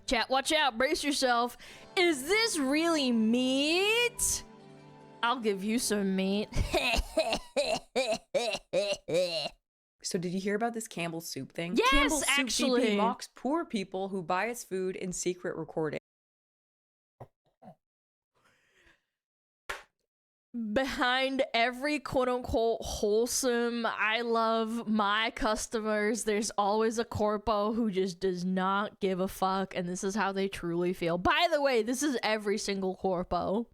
Chat, watch out, brace yourself. Is this really meat? I'll give you some meat. So did you hear about this Campbell soup thing? Yes, Campbell Soup actually. VP mocks poor people who buy its food in secret recording. Behind every quote-unquote wholesome, I love my customers, there's always a corpo who just does not give a fuck, and this is how they truly feel. By the way, this is every single corpo.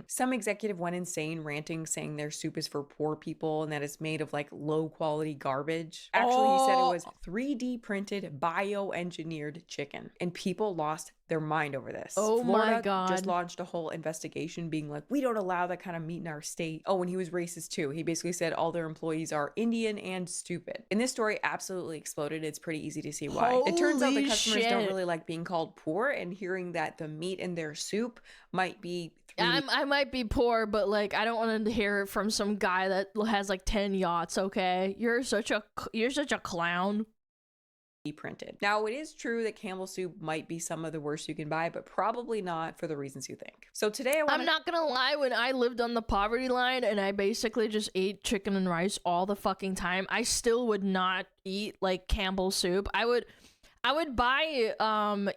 Some executive went insane ranting, saying their soup is for poor people and that it's made of like low quality garbage. Actually, he said it was 3D printed bioengineered chicken, and people lost their mind over this. Oh Florida my God. just launched a whole investigation being like, we don't allow that kind of meat in our state. Oh, and he was racist too. He basically said all their employees are Indian and stupid. And this story absolutely exploded. It's pretty easy to see why. It turns out the customers don't really like being called poor, and hearing that the meat in their soup might be I might be poor, but like I don't want to hear it from some guy that has like 10 yachts. Okay, you're such a clown. Printed. Now, it is true that Campbell soup might be some of the worst you can buy, but probably not for the reasons you think. So today I'm not gonna lie, when I lived on the poverty line and I basically just ate chicken and rice all the fucking time, I still would not eat like Campbell soup. I would buy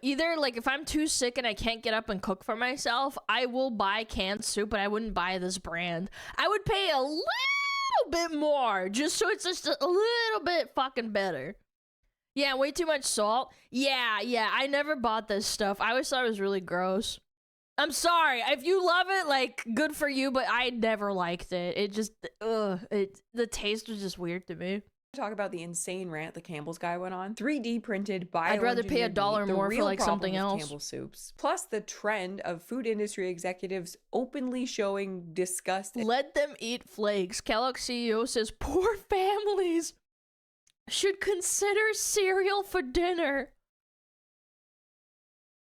either like if I'm too sick and I can't get up and cook for myself, I will buy canned soup, but I wouldn't buy this brand. I would pay a little bit more just so it's just a little bit fucking better. Yeah, way too much salt. Yeah, I never bought this stuff. I always thought it was really gross. I'm sorry. If you love it, like, good for you, but I never liked it. It just, the taste was just weird to me. Talk about the insane rant the Campbell's guy went on. 3D printed bioengineered I'd rather pay $1 more for like something else. Campbell soups. Plus the trend of food industry executives openly showing disgust. Let them eat flakes. Kellogg CEO says poor families should consider cereal for dinner.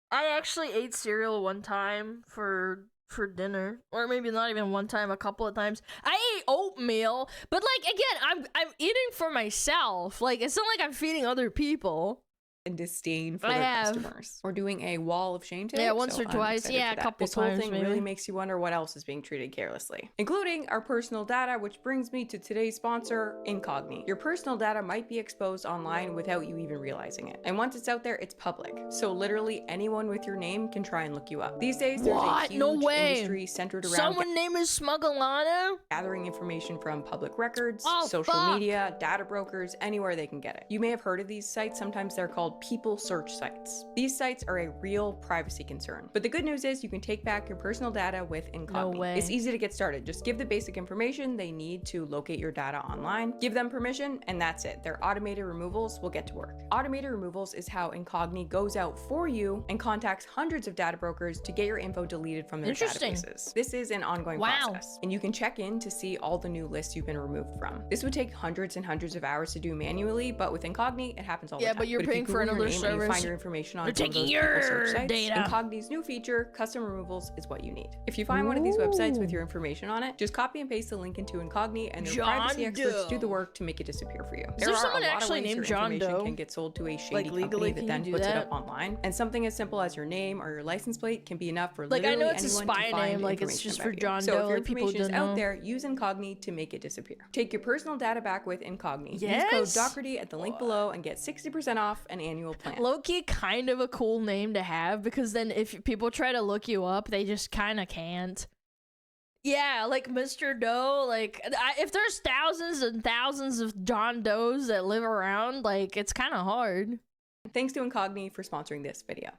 I actually ate cereal one time for dinner, or maybe not even one time, a couple of times. I ate oatmeal, but like again, I'm eating for myself. Like it's not like I'm feeding other people. And disdain for their customers. We're doing a wall of shame today. Yeah, once or twice. Yeah, a couple times. This whole thing really makes you wonder what else is being treated carelessly, including our personal data, which brings me to today's sponsor, Incogni. Your personal data might be exposed online without you even realizing it. And once it's out there, it's public. So literally anyone with your name can try and look you up. These days, there's a huge industry centered around someone's name is SmugAlana? Gathering information from public records, social media, data brokers, anywhere they can get it. You may have heard of these sites. Sometimes they're called people search sites. These sites are a real privacy concern. But the good news is you can take back your personal data with Incogni. No way. It's easy to get started. Just give the basic information they need to locate your data online, give them permission, and that's it. Their automated removals will get to work. Automated removals is how Incogni goes out for you and contacts hundreds of data brokers to get your info deleted from their databases. This is an ongoing process, and you can check in to see all the new lists you've been removed from. This would take hundreds and hundreds of hours to do manually, but with Incogni, it happens all the time. Yeah, but you're paying for another service. You find your information on They're taking your search sites. data. Incogni's new feature, custom removals, is what you need. If you find one of these websites with your information on it, just copy and paste the link into Incogni, and their privacy experts do the work to make it disappear for you. There are someone actually named John Doe can get sold to a shady company that then puts it up online, and something as simple as your name or your license plate can be enough for like literally I know it's a anyone spy to find name, like it's just for John Doe. So if your like people information is don't out know. there, use Incogni to make it disappear. Take your personal data back with Incogni. Yes. Use code Doherty at the link below and get 60% off an annual plan. Low-key kind of a cool name to have, because then if people try to look you up, they just kind of can't. Yeah, like Mr. Doe, like if there's thousands and thousands of John Does that live around, like it's kind of hard. Thanks to Incogni for sponsoring this video.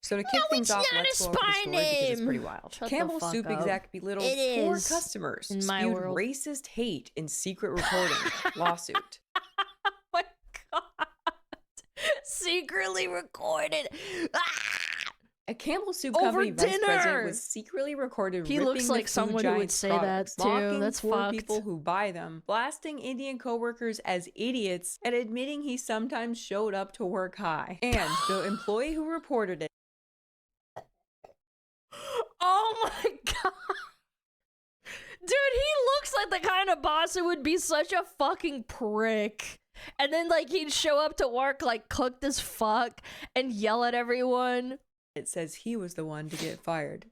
So to kick things off, let's go over the story because it's pretty wild. Campbell Soup exec belittled poor customers, in my spewed world. Racist hate in secret recording lawsuit. Oh my god. Secretly recorded. A Campbell Soup company vice president was secretly recorded He ripping looks like the someone who would say products, that too. mocking That's poor fucked. people who buy them, blasting Indian coworkers as idiots, and admitting he sometimes showed up to work high. And the employee who reported it. Oh my god. he looks like the kind of boss who would be such a fucking prick. And then, like, he'd show up to work, like, cooked as fuck and yell at everyone. It says he was the one to get fired.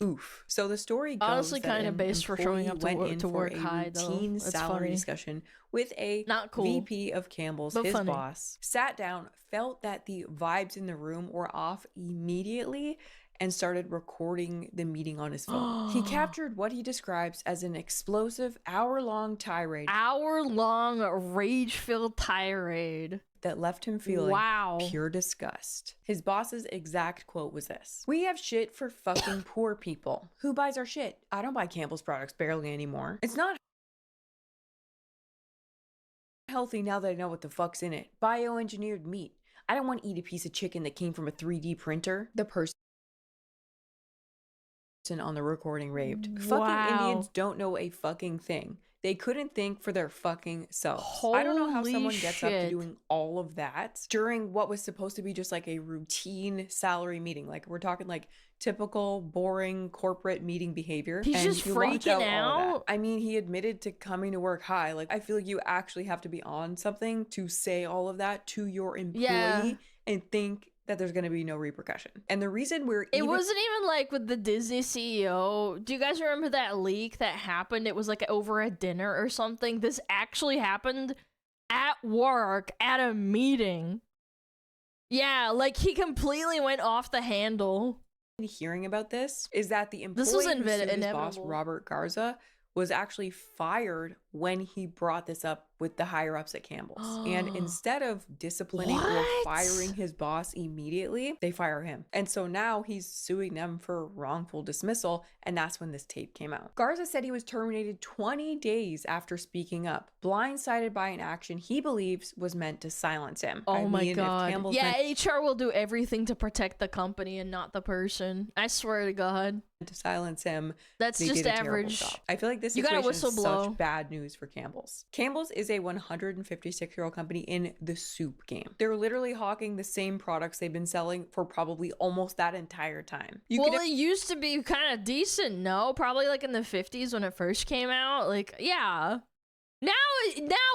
Oof. So the story goes honestly kind of based for showing up to work high, though. Routine That's salary funny. discussion with a Not cool, VP of Campbell's, but his funny. boss, sat down, felt that the vibes in the room were off immediately, and started recording the meeting on his phone. He captured what he describes as an explosive hour-long tirade. Hour-long rage-filled tirade. That left him feeling wow. pure disgust. His boss's exact quote was this: "We have shit for fucking poor people. Who buys our shit? I don't buy Campbell's products barely anymore. It's not healthy now that I know what the fuck's in it. Bioengineered meat. I don't want to eat a piece of chicken that came from a 3D printer." The person on the recording raved. Wow. Fucking Indians don't know a fucking thing. They couldn't think for their fucking selves. I don't know how someone gets up to doing all of that during what was supposed to be just like a routine salary meeting. Like, we're talking like typical, boring corporate meeting behavior. He's and just he locked freaking all of that. out. I mean, he admitted to coming to work high. Like, I feel like you actually have to be on something to say all of that to your employee and think that there's going to be no repercussion. And the reason it wasn't even like with the Disney CEO. Do you guys remember that leak that happened? It was like over a dinner or something. This actually happened at work at a meeting. Yeah, like he completely went off the handle. Hearing about this is that the employee this was who sued his boss, inevitable. Robert Garza, was actually fired when he brought this up with the higher ups at Campbell's. And instead of disciplining or firing his boss immediately, they fire him. And so now he's suing them for wrongful dismissal, and that's when this tape came out. Garza said he was terminated 20 days after speaking up, blindsided by an action he believes was meant to silence him. Oh my god. Yeah, HR will do everything to protect the company and not the person. I swear to God. To silence him, that's they just did a average. Job. I feel like this situation is such bad news for Campbell's. Campbell's is a 156-year-old company in the soup game. They're literally hawking the same products they've been selling for probably almost that entire time. It used to be kind of decent, no? Probably like in the 50s when it first came out. Like, yeah. Now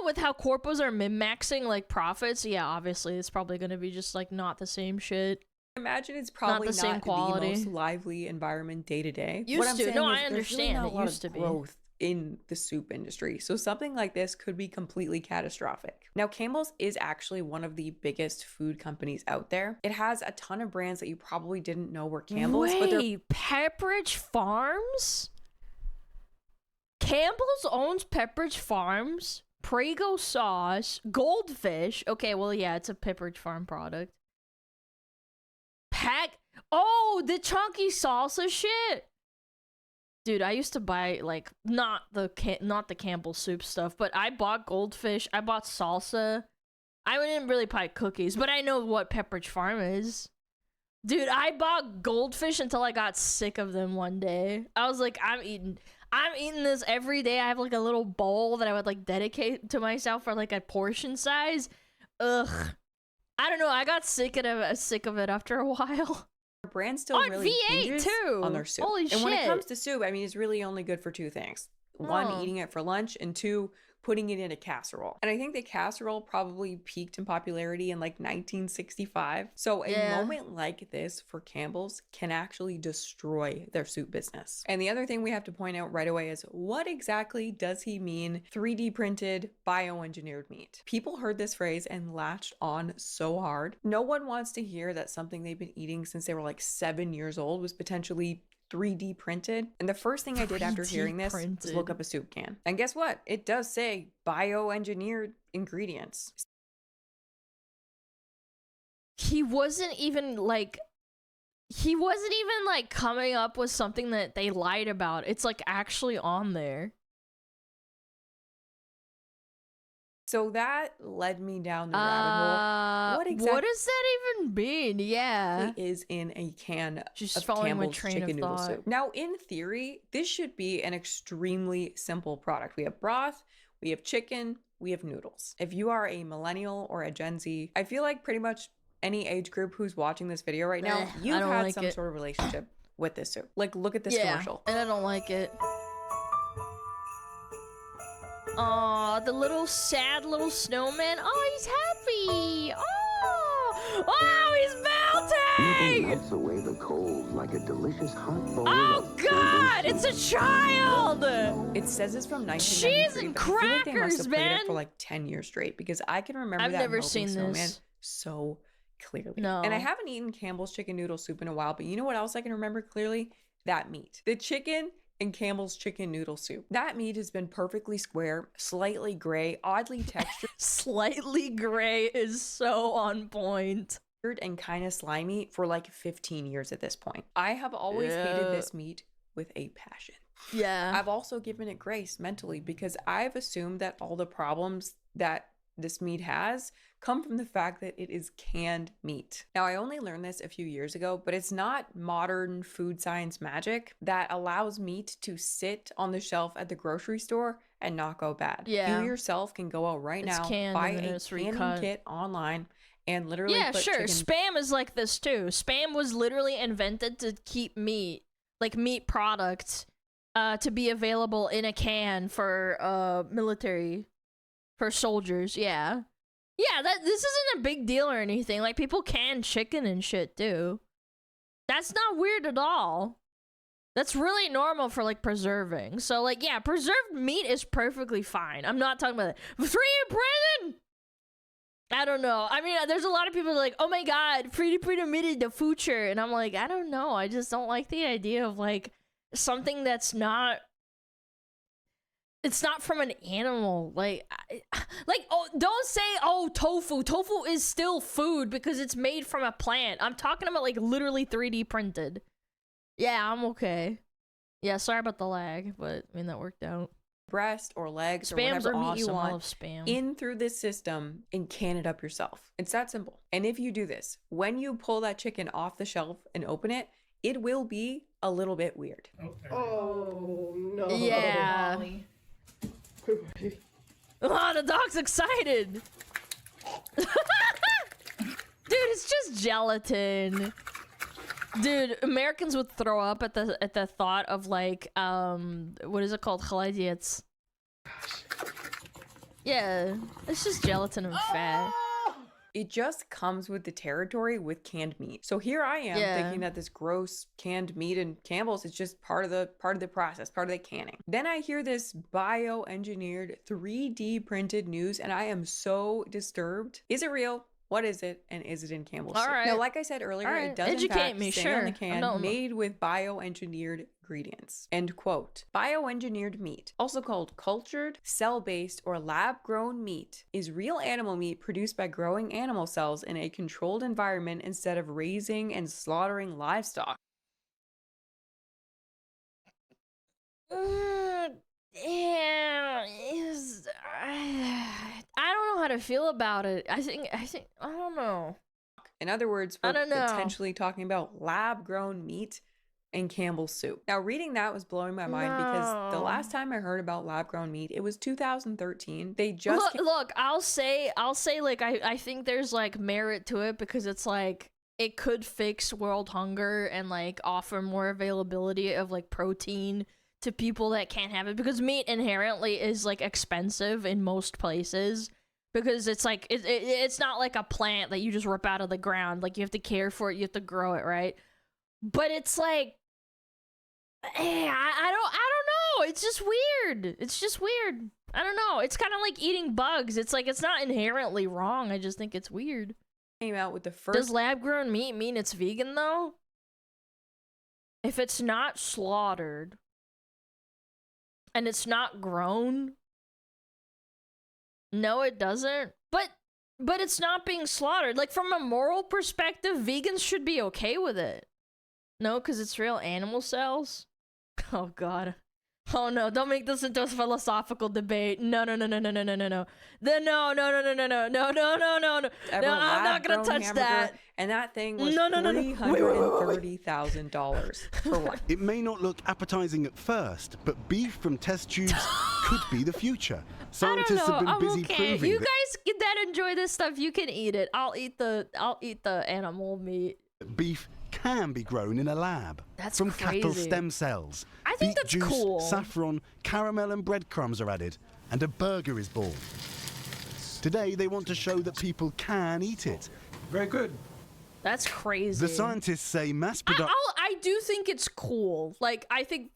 with how corpos are min-maxing like profits, yeah, obviously it's probably going to be just like not the same shit. Imagine it's probably not the same quality. The most lively environment day to day. Used to. No, I understand. Really it used to be. Growth in the soup industry. So something like this could be completely catastrophic. Now, Campbell's is actually one of the biggest food companies out there. It has a ton of brands that you probably didn't know were Campbell's. Wait, Pepperidge Farms? Campbell's owns Pepperidge Farms, Prego sauce, Goldfish. Okay, well, yeah, it's a Pepperidge Farm product. Oh, the chunky salsa shit. Dude, I used to buy like not the Campbell soup stuff, but I bought Goldfish, I bought salsa. I didn't really buy cookies, but I know what Pepperidge Farm is. Dude, I bought Goldfish until I got sick of them one day. I was like, I'm eating this every day. I have like a little bowl that I would like dedicate to myself for like a portion size. Ugh. I don't know. I got sick of it after a while. Brand still really hinges too. On their soup. Holy shit. And when it comes to soup, I mean, it's really only good for two things. One, eating it for lunch, and two, putting it in a casserole. And I think the casserole probably peaked in popularity in like 1965. So a moment like this for Campbell's can actually destroy their soup business. And the other thing we have to point out right away is, what exactly does he mean 3D printed bioengineered meat? People heard this phrase and latched on so hard. No one wants to hear that something they've been eating since they were like 7 years old was potentially 3D printed. And the first thing I did after hearing this was look up a soup can. And guess what? It does say bioengineered ingredients. He wasn't even like coming up with something that they lied about. It's like actually on there. So that led me down the rabbit hole. What does that even mean? Yeah. Is in a can Just of following Campbell's my train chicken of noodle thought. soup. Now, in theory, this should be an extremely simple product. We have broth, we have chicken, we have noodles. If you are a millennial or a Gen Z, I feel like pretty much any age group who's watching this video right now, you've had like some sort of relationship with this soup. Like, look at this commercial. And I don't like it. Aw, the little sad little snowman. Oh, he's happy. Oh, he's melting. Melts away the cold like a delicious hot bowl. Oh God, it's a child. It says it's from 1993. Cheese and but I feel like they must crackers, have played man. it for like 10 years straight because I can remember I've that never melting seen snowman this. so clearly. No. And I haven't eaten Campbell's chicken noodle soup in a while, but you know what else I can remember clearly? That meat. The chicken in Campbell's chicken noodle soup. That meat has been perfectly square, slightly gray, oddly textured, Slightly gray is so on point. and kind of slimy for like 15 years at this point. I have always hated this meat with a passion. Yeah. I've also given it grace mentally because I've assumed that all the problems that this meat has come from the fact that it is canned meat. Now, I only learned this a few years ago, but it's not modern food science magic that allows meat to sit on the shelf at the grocery store and not go bad. Yeah. You yourself can go out right It's now, canned buy and then a it's canning recut. kit online, and literally Yeah, put sure. chicken. Spam is like this too. Spam was literally invented to keep meat, like meat products, to be available in a can for military, for soldiers. Yeah, yeah. This isn't a big deal or anything. Like people can chicken and shit too. That's not weird at all. That's really normal for like preserving. So like yeah, preserved meat is perfectly fine. I'm not talking about that. 3D printed. I don't know. I mean, there's a lot of people like, oh my god, 3D printed meat is the future. And I'm like, I don't know. I just don't like the idea of like something that's not, it's not from an animal. Like, oh, don't say, oh, tofu. Tofu is still food because it's made from a plant. I'm talking about like literally 3D printed. Yeah, I'm okay. Yeah, sorry about the lag, but I mean, that worked out. Breast or legs or Spam's whatever meat awesome. you I want love spam. in through this system and can it up yourself. It's that simple. And if you do this, when you pull that chicken off the shelf and open it, it will be a little bit weird. Oh no. Yeah. Oh, the dog's excited. Dude, it's just gelatin. Dude, Americans would throw up at the thought of like what is it called? Geleidiets. Yeah, it's just gelatin and fat. It just comes with the territory with canned meat. So here I am thinking that this gross canned meat in Campbell's is just part of the process, part of the canning. Then I hear this bioengineered 3D printed news and I am so disturbed. Is it real? What is it? And is it in Campbell's soup? Right. Now, like I said earlier, Right. it does in Educate fact me, say sure. on the can, made with bioengineered ingredients. End quote. Bioengineered meat, also called cultured, cell-based, or lab-grown meat, is real animal meat produced by growing animal cells in a controlled environment instead of raising and slaughtering livestock. Yeah, I don't know how to feel about it. I think I don't know. In other words, I we're don't know. potentially talking about lab-grown meat in Campbell's soup. Now, reading that was blowing my mind because the No. last time I heard about lab-grown meat, it was 2013. They just Look, I'll say like I think there's like merit to it because it's like it could fix world hunger and like offer more availability of like protein to people that can't have it because meat inherently is like expensive in most places because it's like it's not like a plant that you just rip out of the ground. Like you have to care for it, you have to grow it, right? But it's like I don't know. It's just weird. I don't know. It's kind of like eating bugs. It's like it's not inherently wrong. I just think it's weird. came out with the first. Does lab-grown meat mean it's vegan though? If it's not slaughtered and it's not grown, no, it doesn't. But it's not being slaughtered. Like from a moral perspective, vegans should be okay with it. No, because it's real animal cells. Oh God. Oh no, don't make this into a philosophical debate. No. No. I'm not gonna touch that. And that thing was No. $330,000 for what? It may not look appetizing at first, but beef from test tubes could be the future. Scientists have been I'm busy okay. proving You that guys that enjoy this stuff, you can eat it. I'll eat the animal meat. beef can be grown in a lab That's from cattle crazy. stem cells. I think Beet that's juice, cool. saffron, caramel and breadcrumbs are added, and a burger is born. Today, they want to show that people can eat it. Very good. That's crazy. The scientists say mass production... I do think it's cool. Like, I think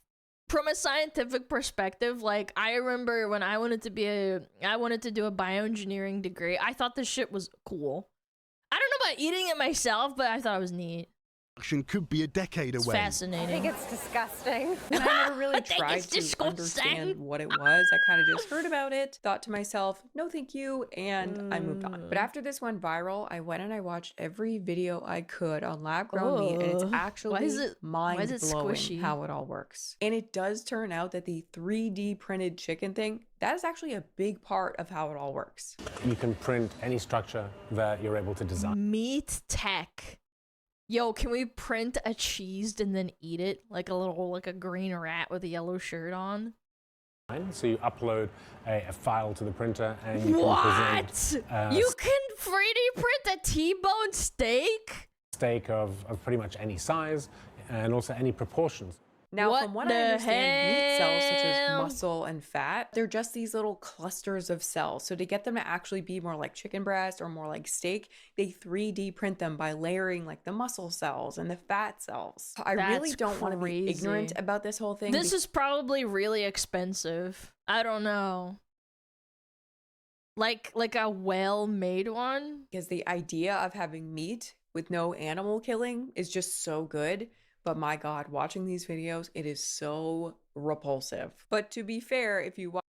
from a scientific perspective, like, I remember when I wanted to do a bioengineering degree, I thought this shit was cool. I don't know about eating it myself, but I thought it was neat. could be a decade It's away. fascinating. I think it's disgusting. And I never really I think tried it's to disgusting. understand what it was. I kind of just heard about it, thought to myself, no thank you, and I moved on. But after this went viral, I went and I watched every video I could on lab-grown meat, and it's Ugh. actually Why is it mind-blowing squishy? how it all works. And it does turn out that the 3D printed chicken thing, that is actually a big part of how it all works. You can print any structure that you're able to design. Meat tech. Yo, can we print a cheese and then eat it? Like a green rat with a yellow shirt on? So you upload a file to the printer and you What? can present You can 3D print a T-bone steak? steak of pretty much any size and also any proportions. Now, What from what the I understand, meat cells such as hell? muscle and fat, they're just these little clusters of cells. So to get them to actually be more like chicken breast or more like steak, they 3D print them by layering like the muscle cells and the fat cells. I really That's don't want to be ignorant crazy. about this whole thing. This is probably really expensive. I don't know. Like a well-made one? because the idea of having meat with no animal killing is just so good. But my God, watching these videos, it is so repulsive. But to be fair, if you watch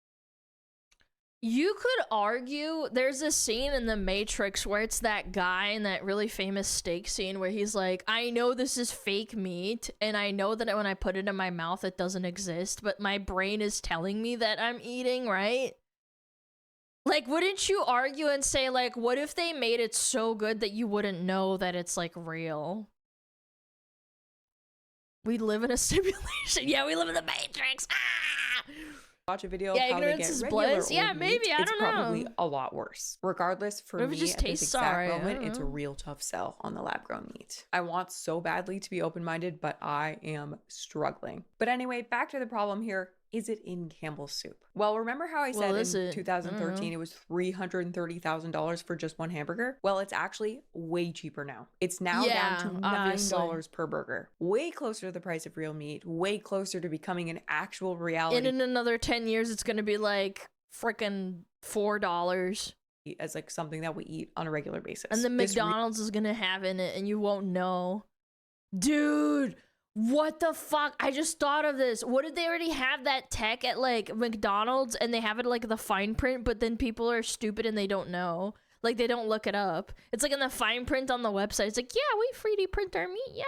You could argue there's a scene in The Matrix where it's that guy in that really famous steak scene where he's like, I know this is fake meat, and I know that when I put it in my mouth, it doesn't exist, but my brain is telling me that I'm eating, right? Like, wouldn't you argue and say, like, what if they made it so good that you wouldn't know that it's, like, real? We live in a simulation. Yeah, we live in the Matrix. Ah! a video Yeah, of how they ignorance get is regular bliss. Yeah, old maybe, meat, I it's don't know. probably a lot worse. Regardless, for What if it me just at this tastes exact sorry? I moment, don't it's a know. real tough sell on the lab-grown meat. I want so badly to be open-minded, but I am struggling. But anyway, back to the problem here. Is it in Campbell's soup? Well, remember how I Well, said is in it? 2013 it was $330,000 for just one hamburger? Well, it's actually way cheaper now. It's now Yeah, down to obviously. $9 per burger. Way closer to the price of real meat, way closer to becoming an actual reality. And in another 10 years, it's gonna be like freaking $4. As like something that we eat on a regular basis. And the This McDonald's is gonna have in it and you won't know. Dude, what the fuck? I just thought of this. What if they already have that tech at like McDonald's and they have it like the fine print, but then people are stupid and they don't know? Like they don't look it up. It's like in the fine print on the website. It's like, yeah, we 3D print our meat, yeah.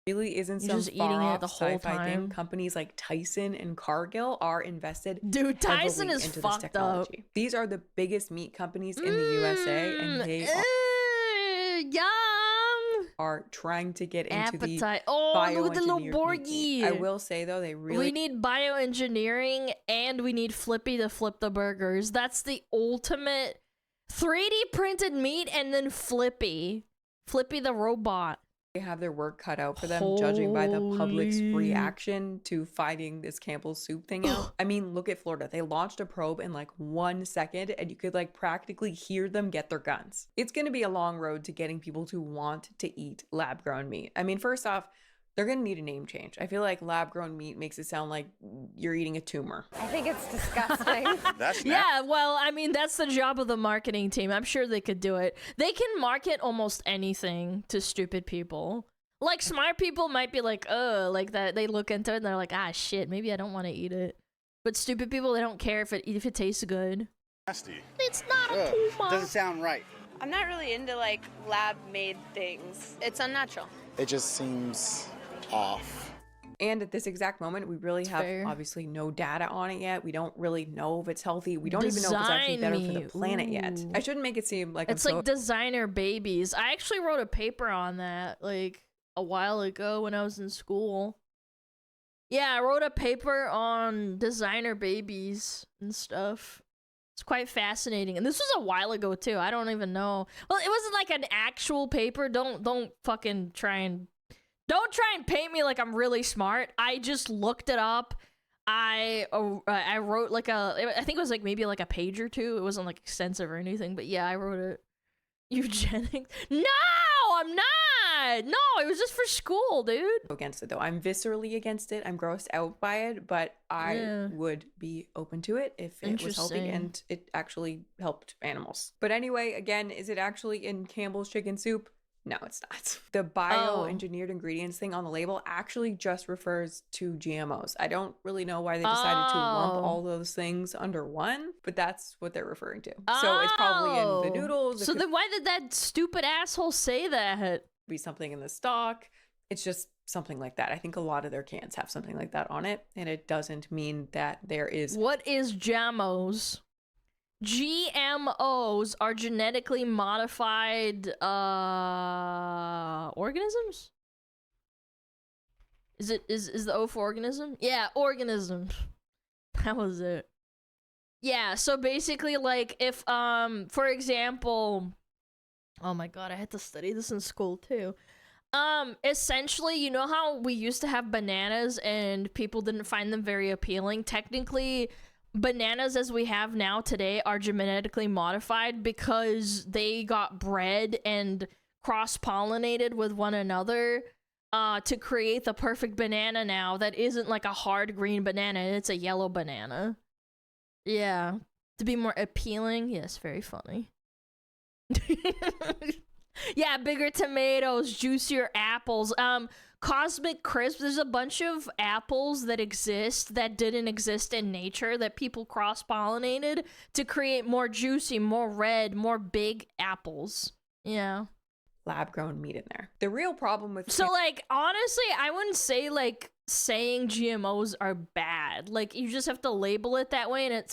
really isn't You're some just eating it far-off the whole sci-fi time. thing. Companies like Tyson and Cargill are invested Dude, Tyson heavily is into this fucked up. technology. These are the biggest meat companies in the USA, and they Yum! are trying to get into Appetite. the Oh, look at the little bioengineered meat. Borgie. I will say though, they really We need bioengineering and we need Flippy to flip the burgers. That's the ultimate 3D printed meat and then Flippy. Flippy the robot. have their work cut out for them, judging by the public's Holy. reaction to finding this Campbell's soup thing out. I mean, look at Florida. They launched a probe in like 1 second and you could like practically hear them get their guns. It's going to be a long road to getting people to want to eat lab-grown meat. I mean, first off, they're going to need a name change. I feel like lab-grown meat makes it sound like you're eating a tumor. I think it's disgusting. That's Yeah, well, I mean, that's the job of the marketing team. I'm sure they could do it. They can market almost anything to stupid people. Like, smart people might be like, like that. They look into it and they're like, ah, shit, maybe I don't want to eat it. But stupid people, they don't care if it tastes good. nasty. It's not a Ugh, puma. doesn't sound right. I'm not really into like lab-made things. It's unnatural. It just seems off. And at this exact moment, we really have fair. obviously no data on it yet. We don't really know if it's healthy. We don't even know if it's actually Design better for the meat. planet yet. Ooh. I shouldn't make it seem like It's I'm like designer babies. I actually wrote a paper on that like a while ago when I was in school. Yeah, I wrote a paper on designer babies and stuff. It's quite fascinating. And this was a while ago too. I don't even know. Well, it wasn't like an actual paper. Don't fucking try and Don't try and paint me like I'm really smart. I just looked it up. I wrote like I think it was like maybe like a page or two. It wasn't like extensive or anything, but yeah, I wrote it. Eugenics? No, I'm not. No, it was just for school, dude. Against it though. I'm viscerally against it. I'm grossed out by it, but I would be open to it if it was healthy and it actually helped animals. But anyway, again, is it actually in Campbell's chicken soup? No, it's not. The bioengineered ingredients thing on the label actually just refers to GMOs. I don't really know why they decided to lump all those things under one, but that's what they're referring to. So it's probably in the noodles. So then why did that stupid asshole say that? Be something in the stock. It's just something like that. I think a lot of their cans have something like that on it, and it doesn't mean that there is... What is GMOs? GMOs are genetically modified organisms? Is the O for organism? Yeah, organisms. That was it. Yeah, so basically like if for example, oh my god, I had to study this in school too. Essentially, you know how we used to have bananas and people didn't find them very appealing? Technically, bananas as we have now today are genetically modified because they got bred and cross-pollinated with one another to create the perfect banana now that isn't like a hard green banana, it's a yellow banana. Yeah, to be more appealing. Yes, very funny. Yeah, bigger tomatoes, juicier apples. Cosmic Crisp, there's a bunch of apples that exist that didn't exist in nature that people cross-pollinated to create more juicy, more red, more big apples. Yeah. Lab-grown meat in there. The real problem with... So, like, honestly, I wouldn't say, like, saying GMOs are bad. Like, you just have to label it that way, and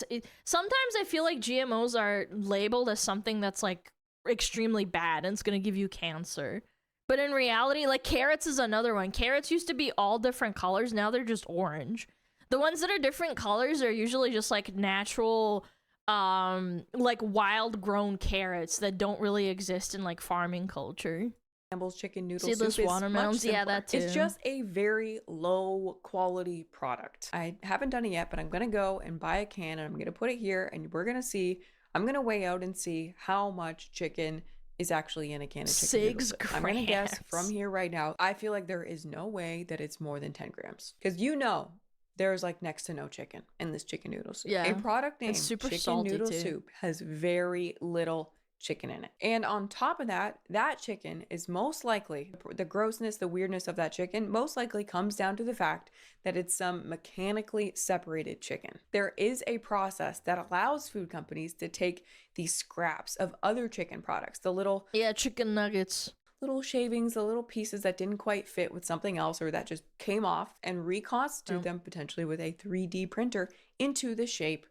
sometimes I feel like GMOs are labeled as something that's, like, extremely bad, and it's gonna give you cancer. But in reality, like, carrots is another one. Carrots used to be all different colors. Now they're just orange. The ones that are different colors are usually just, like, natural, like, wild-grown carrots that don't really exist in, like, farming culture. Campbell's chicken noodle Seedless soup is watermelons, much yeah, simpler. that too. It's just a very low-quality product. I haven't done it yet, but I'm going to go and buy a can, and I'm going to put it here, and we're going to see... I'm going to weigh out and see how much chicken is actually in a can of chicken noodles. I'm going to guess from here right now. I feel like there is no way that it's more than 10 grams. Because you know there's like next to no chicken in this chicken noodle soup. Yeah. A product named super chicken salty noodle too. soup has very little chicken in it. And on top of that, that chicken is most likely, the grossness, the weirdness of that chicken most likely comes down to the fact that it's some mechanically separated chicken. There is a process that allows food companies to take these scraps of other chicken products, the little... Yeah, chicken nuggets. Little shavings, the little pieces that didn't quite fit with something else or that just came off, and reconstitute them potentially with a 3D printer into the shape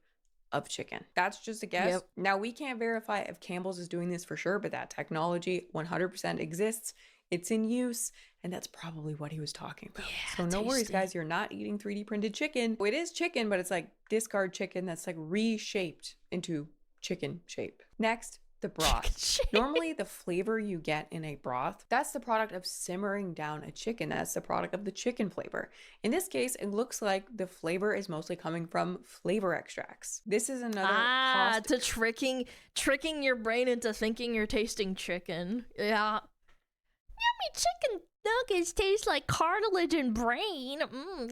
of chicken. That's just a guess. Yep. Now, we can't verify if Campbell's is doing this for sure, but that technology 100% exists. It's in use, and that's probably what he was talking about. Yeah, so no worries, guys. You're not eating 3D printed chicken. It is chicken, but it's like discard chicken that's like reshaped into chicken shape. Next, the broth. Normally, the flavor you get in a broth, that's the product of simmering down a chicken. That's the product of the chicken flavor. In this case, it looks like the flavor is mostly coming from flavor extracts. This is another to tricking your brain into thinking you're tasting chicken. Yeah. Yummy chicken nuggets taste like cartilage and brain.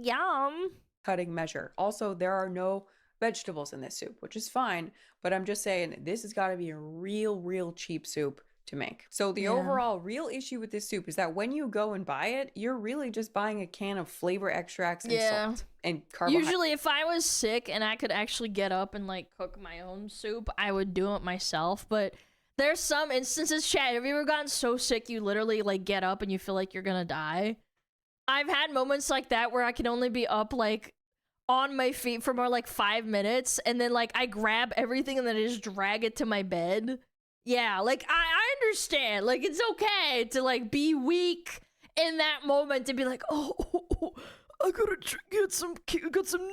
Yum. Cutting measure. Also, there are no vegetables in this soup, which is fine, but I'm just saying this has got to be a real cheap soup to make. So the overall real issue with this soup is that when you go and buy it, you're really just buying a can of flavor extracts and salt and carbohydrates. Usually if I was sick and I could actually get up and like cook my own soup, I would do it myself, but there's some instances, Chad, have you ever gotten so sick you literally like get up and you feel like you're gonna die? I've had moments like that where I can only be up like on my feet for more like 5 minutes, and then like I grab everything and then I just drag it to my bed. Yeah, like I understand, like it's okay to like be weak in that moment to be like, oh I gotta get some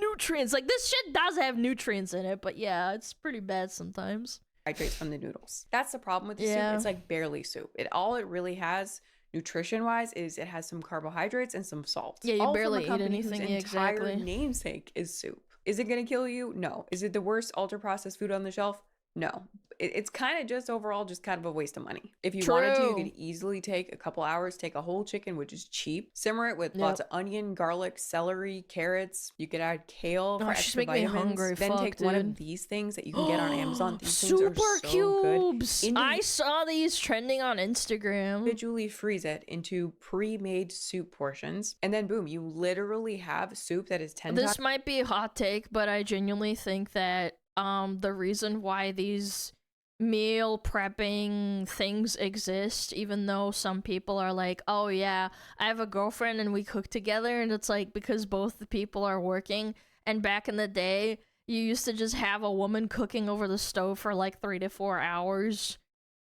nutrients. Like this shit does have nutrients in it, but yeah, it's pretty bad sometimes. Hydrates from the noodles. That's the problem with the soup. It's like barely soup. All it really has nutrition wise is it has some carbohydrates and some salts. Yeah, you all barely from a eat company anything. whose Yeah, entire exactly. namesake is soup. Is it going to kill you? No. Is it the worst ultra processed food on the shelf? No. It's kind of just overall just kind of a waste of money. If you wanted to, you True. could easily take a couple hours, take a whole chicken, which is cheap, simmer it with Yep. lots of onion, garlic, celery, carrots. You could add kale for Oh, she's extra making me vitamins. hungry. Then Fuck, take one of dude. these things that you can get on Amazon. These things Super are so good. cubes. I saw these trending on Instagram. Individually freeze it into pre-made soup portions, and then boom, you literally have soup that is 10 This times might be a hot take, but I genuinely think that the reason why these meal prepping things exist, even though some people are like, oh yeah, I have a girlfriend and we cook together, and it's like because both the people are working, and back in the day you used to just have a woman cooking over the stove for like 3 to 4 hours,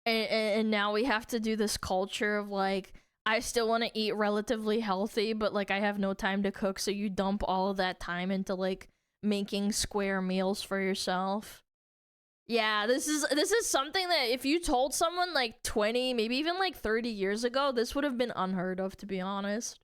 and now we have to do this culture of like, I still want to eat relatively healthy, but like I have no time to cook, so you dump all of that time into like making square meals for yourself. Yeah, this is something that if you told someone like 20, maybe even like 30 years ago, this would have been unheard of, to be honest.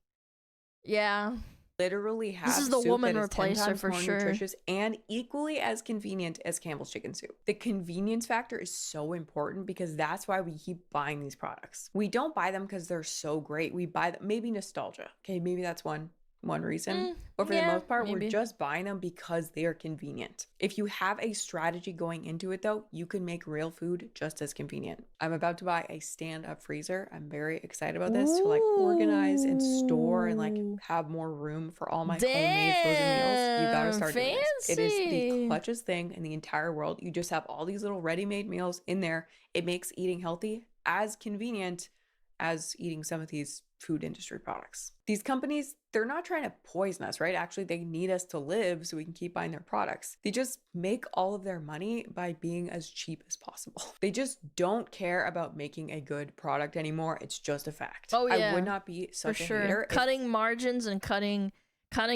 Yeah. literally have This is the soup woman that is 10 replacer times for more sure. nutritious and equally as convenient as Campbell's chicken soup. The convenience factor is so important because that's why we keep buying these products. We don't buy them because they're so great. We buy them, maybe nostalgia. Okay, maybe that's one reason. But for the most part, we're just buying them because they are convenient. If you have a strategy going into it though, you can make real food just as convenient. I'm about to buy a stand-up freezer. I'm very excited about this to like organize and store and like have more room for all my homemade frozen meals. You gotta start doing this. It is the clutchest thing in the entire world. You just have all these little ready-made meals in there. It makes eating healthy as convenient as eating some of these food industry products. These companies, they're not trying to poison us, right? Actually, they need us to live so we can keep buying their products. They just make all of their money by being as cheap as possible. They just don't care about making a good product anymore. It's just a fact. Oh yeah, I would not be such for a sure. hater. Cutting margins and cutting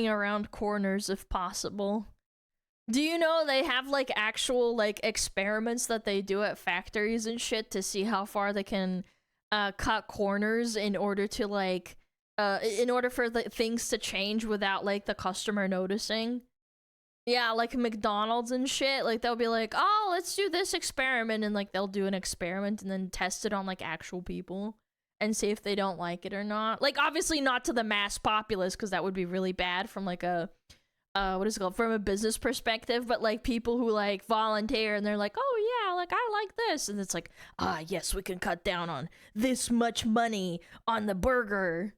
around corners if possible. Do you know they have like actual like experiments that they do at factories and shit to see how far they can cut corners in order to like in order for the things to change without like the customer noticing? Yeah, like McDonald's and shit, like they'll be like, oh, let's do this experiment, and like they'll do an experiment and then test it on like actual people and see if they don't like it or not. Like obviously not to the mass populace, because that would be really bad from like a what is it called, from a business perspective, but like people who like volunteer and they're like, oh yeah, like I like this, and it's like, yes, we can cut down on this much money on the burger.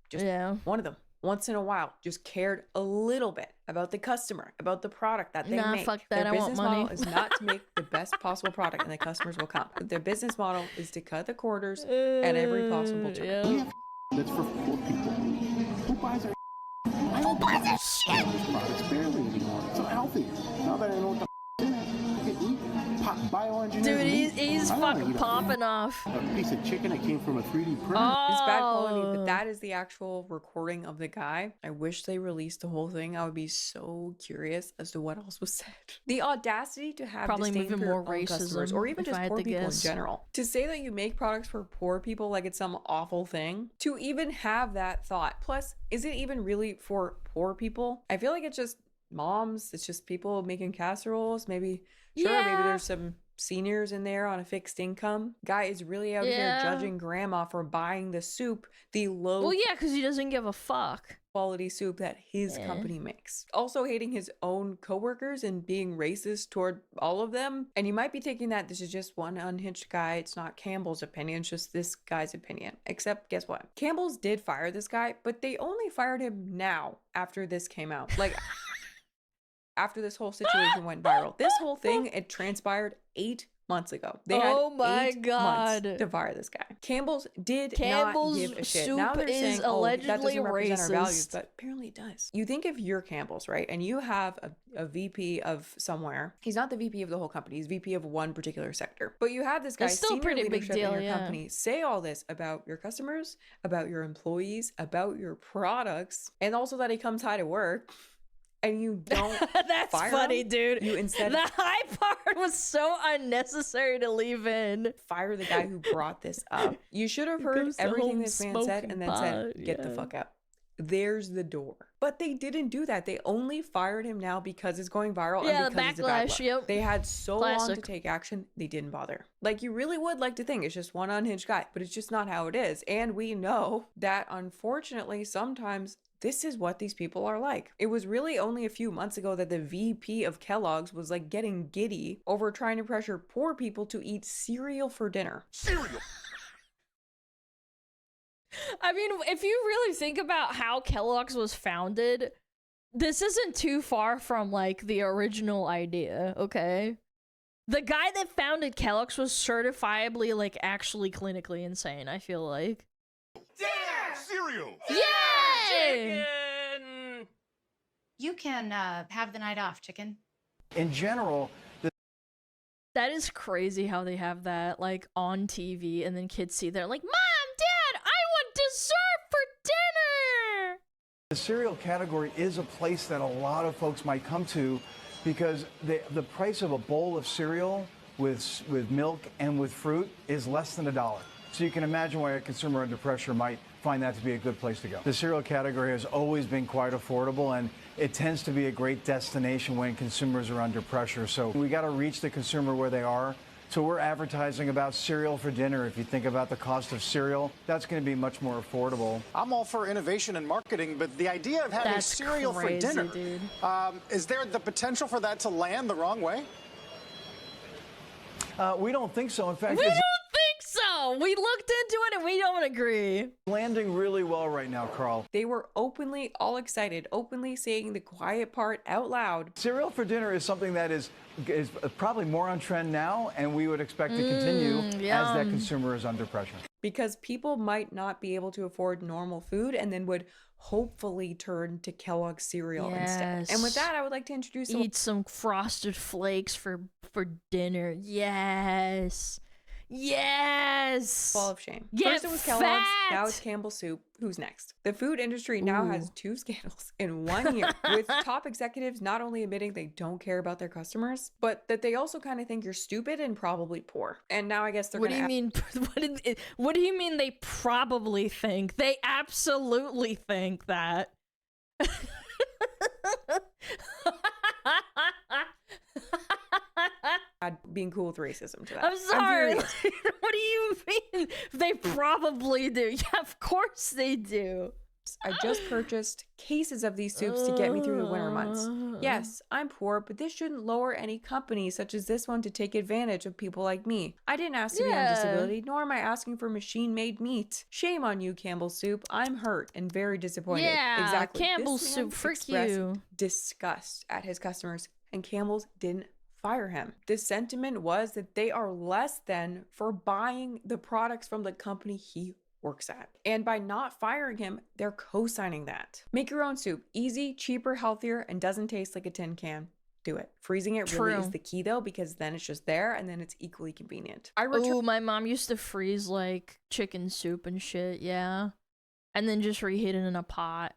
Just one of them once in a while just cared a little bit about the customer, about the product that they make. Fuck that. Their I want business money. model is not to make the best possible product and the customers will come. Their business model is to cut the corners at every possible turn. That's for poor people. Who buys our Who buys that shit? This product's barely anymore. It's not healthy. Now that I know what the in it, I can eat bioengineered Dude, meat. he's I don't wanna fucking eat popping off. a piece of chicken that came from a 3D printer. It's bad quality, but that is the actual recording of the guy. I wish they released the whole thing. I would be so curious as to what else was said. The audacity to have Probably disdain even for your more own customers, racism, or even if just I had poor to people guess. in general. To say that you make products for poor people like it's some awful thing. To even have that thought. Plus, is it even really for poor people? I feel like it's just moms. It's just people making casseroles. Maybe, sure, maybe there's some seniors in there on a fixed income. Guy is really out here judging grandma for buying the soup, the low Well, yeah, because he doesn't give a fuck. quality soup that his company makes. Also hating his own coworkers and being racist toward all of them. And you might be thinking that this is just one unhinged guy. It's not Campbell's opinion, it's just this guy's opinion. Except guess what? Campbell's did fire this guy, but they only fired him now after this came out. Like after this whole situation went viral. This whole thing, it transpired 8 months ago. They had 8 months to fire this guy. Campbell's not give a shit. Now they're saying, oh, that doesn't represent our values, but apparently it does. You think if you're Campbell's, right, and you have a VP of somewhere, he's not the VP of the whole company, he's VP of one particular sector, but you have this guy, It's still a senior pretty big leadership deal, in your company, say all this about your customers, about your employees, about your products, and also that he comes high to work. and you don't That's fire funny, him. dude. You instead The high part was so unnecessary to leave in. fire the guy who brought this up. You should have heard goes the everything whole this man said and then said, smoking get the pot, fuck out. There's the door. But they didn't do that. They only fired him now because it's going viral Yeah, and because it's a bad backlash, look. yep. They had so long to Classic. take action, they didn't bother. Like, you really would like to think it's just one unhinged guy, but it's just not how it is. And we know that, unfortunately, sometimes this is what these people are like. It was really only a few months ago that the VP of Kellogg's was like getting giddy over trying to pressure poor people to eat cereal for dinner. I mean, if you really think about how Kellogg's was founded, this isn't too far from like the original idea, okay? The guy that founded Kellogg's was certifiably like actually clinically insane, I feel like. Cereal! Yay! You can have the night off, chicken. In general, That is crazy how they have that like on TV and then kids see they're like, Mom, Dad, I want dessert for dinner! the cereal category is a place that a lot of folks might come to because the price of a bowl of cereal with milk and with fruit is less than $1. So you can imagine why a consumer under pressure might find that to be a good place to go. The cereal category has always been quite affordable, and it tends to be a great destination when consumers are under pressure. So we got to reach the consumer where they are. So we're advertising about cereal for dinner. If you think about the cost of cereal, that's going to be much more affordable. I'm all for innovation and marketing, but the idea of having That's cereal crazy, for dinner, dude. is there the potential for that to land the wrong way? We don't think so. In fact, We don't it's think so! We looked into it and we don't agree. landing really well right now, Carl. They were openly all excited, openly saying the quiet part out loud. Cereal for dinner is something that is probably more on trend now, and we would expect to continue as that yum. consumer is under pressure. Because people might not be able to afford normal food and then would hopefully turn to Kellogg cereal instead. And with that, I would like to introduce Eat some Frosted Flakes for dinner. Yes. Yes. Ball of Shame. Get First it was Kellogg's, fat! now it's Campbell Soup. Who's next? The food industry now has 2 scandals in 1 year, with top executives not only admitting they don't care about their customers, but that they also kind of think you're stupid and probably poor. And now I guess they're What do gonna you mean? What do you mean they probably think? They absolutely think that. add being cool with racism to that. I'm sorry. furious. What do you mean? They probably do. Yeah, of course they do. I just purchased cases of these soups to get me through the winter months. Yes, I'm poor, but this shouldn't lower any company such as this one to take advantage of people like me. I didn't ask to be on Yeah. disability, nor am I asking for machine-made meat. Shame on you, Campbell Soup. I'm hurt and very disappointed. Yeah, exactly. Campbell This man Soup, frick expressed you. disgust at his customers, and Campbell's didn't fire him. The sentiment was that they are less than for buying the products from the company he works at. And by not firing him, they're co-signing that. Make your own soup. Easy, cheaper, healthier, and doesn't taste like a tin can. Do it. Freezing it really True. is the key though, because then it's just there and then it's equally convenient. Oh, my mom used to freeze like chicken soup and shit, yeah. And then just reheat it in a pot.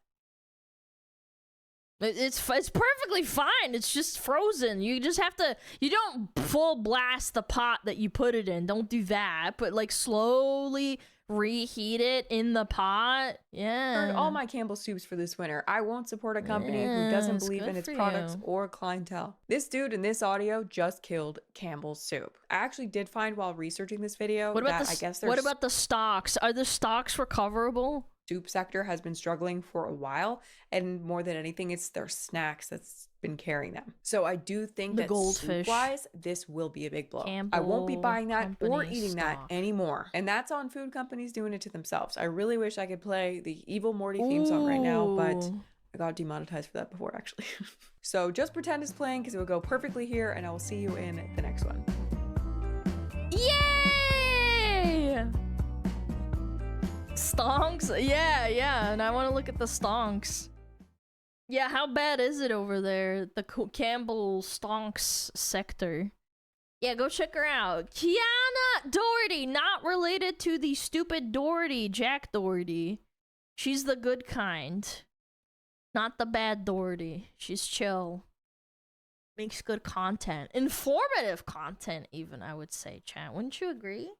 It's perfectly fine. It's just frozen. You just have to, you don't full blast the pot that you put it in. Don't do that. But like slowly reheat it in the pot. Yeah. Heard all my Campbell soups for this winter. I won't support a company who doesn't Yes, believe good in its for products you. or clientele. This dude in this audio just killed Campbell's soup. I actually did find while researching this video What about that I guess what about the stocks? Are the stocks recoverable? soup sector has been struggling for a while, and more than anything, it's their snacks that's been carrying them. So I do think The that goldfish. soup-wise, this will be a big blow. I won't be Campbell buying that or Company eating that stock. anymore. And that's on food companies doing it to themselves. I really wish I could play the Evil Morty theme song right now, but Ooh. I got demonetized for that before, actually. So just pretend it's playing because it will go perfectly here, and I will see you in the next one. Yay! Stonks? Yeah, and I want to look at the stonks. Yeah, how bad is it over there? The Campbell stonks sector. Yeah, go check her out. Kiana Doherty, not related to the stupid Doherty, Jack Doherty. She's the good kind. Not the bad Doherty. She's chill. Makes good content. Informative content, even, I would say, chat. Wouldn't you agree?